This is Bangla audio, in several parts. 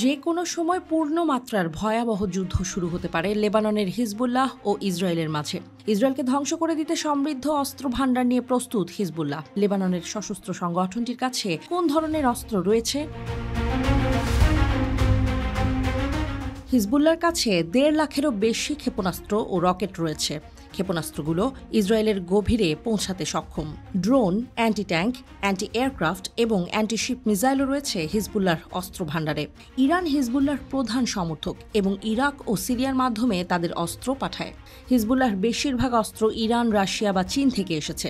যে কোনো সময় পূর্ণমাত্রার ভয়াবহ যুদ্ধ শুরু হতে পারে লেবাননের হিজবুল্লাহ ও ইসরায়েলের মাঝে। ইসরায়েলকে ধ্বংস করে দিতে সমৃদ্ধ অস্ত্র ভান্ডার নিয়ে প্রস্তুত হিজবুল্লাহ। লেবাননের সশস্ত্র সংগঠনটির কাছে কোন ধরনের অস্ত্র রয়েছে? হিজবুল্লাহর কাছে 1.5 লাখেরও বেশি ক্ষেপণাস্ত্র ও রকেট রয়েছে। ক্ষেপণাস্ত্রগুলো ইসরায়েলের গভীরে পৌঁছাতে সক্ষম। Drone, anti tank, anti aircraft এবং অ্যান্টি শিপ মিসাইলও রয়েছে হিজবুল্লাহর অস্ত্র ভান্ডারে। ইরান হিজবুল্লাহর প্রধান সমর্থক এবং ইরাক ও সিরিয়ার মাধ্যমে তাদের অস্ত্র পাঠায়। হিজবুল্লাহর বেশিরভাগ অস্ত্র ইরান, রাশিয়া বা চীন থেকে এসেছে।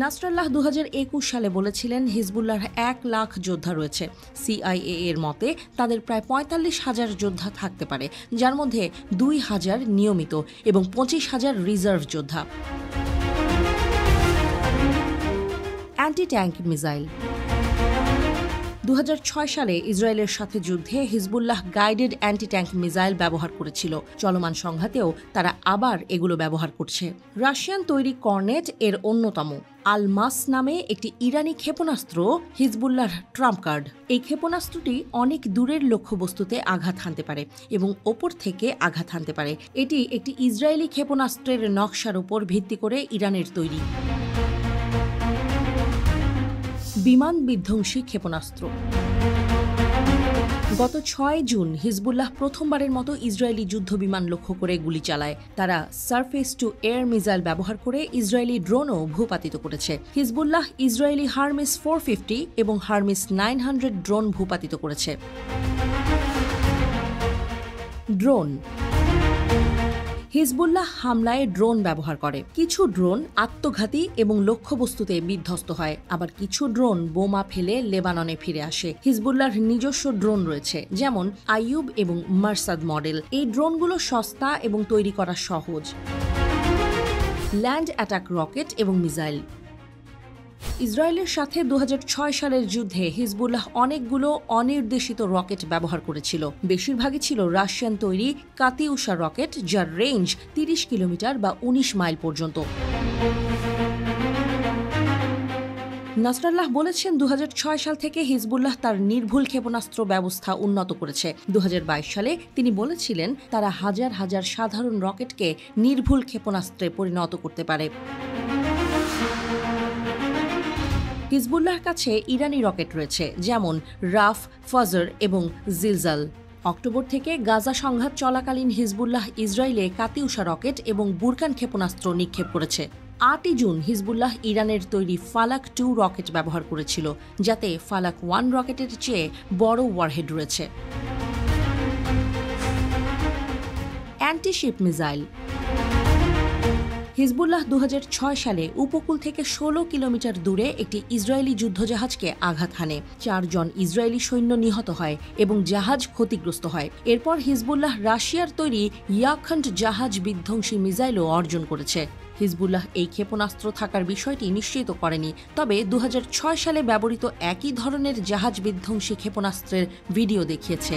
নাসরাল্লাহ 2021 সালে বলেছিলেন হিজবুল্লাহর 1 লাখ যোদ্ধা রয়েছে। সিআইএ এর মতে তাদের প্রায় 45,000 যোদ্ধা থাকতে পারে, যার মধ্যে 2,000 নিয়মিত এবং 25,000 রিজার্ভ যোদ্ধা। Anti tank missile. 2006 সালে ইসরায়েলের সাথে যুদ্ধে Hezbollah guided anti tank missile ব্যবহার করেছিল। চলমান সংঘাতেও তারা আবার এগুলো ব্যবহার করছে। রাশিয়ান তৈরি কর্নেট এর অন্যতম। আল-মাস নামে একটি ইরানি ক্ষেপণাস্ত্র হিজবুল্লাহর ট্রাম্প কার্ড। এই ক্ষেপণাস্ত্রটি অনেক দূরের লক্ষ্যবস্তুতে আঘাত হানতে পারে এবং ওপর থেকে আঘাত হানতে পারে। এটি একটি ইসরায়েলি ক্ষেপণাস্ত্রের নকশার উপর ভিত্তি করে ইরানের তৈরি। বিমান বিধ্বংসী ক্ষেপণাস্ত্র। গত 6 জুন হিজবুল্লাহ প্রথমবারের মতো ইসরায়েলি যুদ্ধবিমান লক্ষ্য করে গুলি চালায়। তারা সারফেস টু এয়ার মিসাইল ব্যবহার করে ইসরায়েলি ড্রোনও ভূপাতিত করেছে। হিজবুল্লাহ ইসরায়েলি হারমিস 450 এবং হারমিস 900 ড্রোন ভূপাতিত করেছে। ড্রোন। হিজবুল্লাহ হামলায় ড্রোন ব্যবহার করে। কিছু ড্রোন আত্মঘাতী এবং লক্ষ্যবস্তুতে বিধ্বস্ত হয়, আবার কিছু ড্রোন বোমা ফেলে লেবাননে ফিরে আসে। হিজবুল্লাহর নিজস্ব ড্রোন রয়েছে, যেমন আইয়ুব এবং মারসাদ মডেল। এই ড্রোনগুলো সস্তা এবং তৈরি করা সহজ। ল্যান্ড অ্যাটাক রকেট এবং মিসাইল। ইসরায়েলের সাথে 2006 সালের যুদ্ধে হিজবুল্লাহ অনেকগুলো অনির্দেশিত রকেট ব্যবহার করেছিল। বেশিরভাগই ছিল রাশিয়ান তৈরি কাতিউশা রকেট, যার রেঞ্জ 30 কিলোমিটার বা 19 মাইল পর্যন্ত। নাসরাল্লাহ বলেছেন 2006 সাল থেকে হিজবুল্লাহ তার নির্ভুল ক্ষেপণাস্ত্র ব্যবস্থা উন্নত করেছে। 2022 সালে তিনি বলেছিলেন তারা হাজার হাজার সাধারণ রকেটকে নির্ভুল ক্ষেপণাস্ত্রে পরিণত করতে পারে। হিজবুল্লাহর কাছে ইরানি রকেট রয়েছে, যেমন রাফ, ফজর এবং জিলজাল। অক্টোবর থেকে গাজা সংঘাত চলাকালীন হিজবুল্লাহ ইসরায়েলে কাতিউশা রকেট এবং বুরকান ক্ষেপণাস্ত্র নিক্ষেপ করেছে। 8 জুন হিজবুল্লাহ ইরানের তৈরি ফালাক 2 রকেট ব্যবহার করেছিল, যাতে ফালাক 1 রকেটের চেয়ে বড় ওয়ারহেড রয়েছে। Anti sheep missile. হিজবুল্লাহ 2006 সালে উপকূল থেকে 16 কিলোমিটার দূরে একটি ইসরায়েলি যুদ্ধজাহাজকে আঘাত হানে। 4 জন ইসরায়েলি সৈন্য নিহত হয় এবং জাহাজ ক্ষতিগ্রস্ত হয়। এরপর হিজবুল্লাহ রাশিয়ার তৈরি ইয়াখন্ড জাহাজ বিধ্বংসী মিসাইলও অর্জন করেছে। হিজবুল্লাহ এই ক্ষেপণাস্ত্র থাকার বিষয়টি নিশ্চিত করেনি, তবে 2006 সালে ব্যবহৃত একই ধরনের জাহাজ বিধ্বংসী ক্ষেপণাস্ত্রের ভিডিও দেখিয়েছে।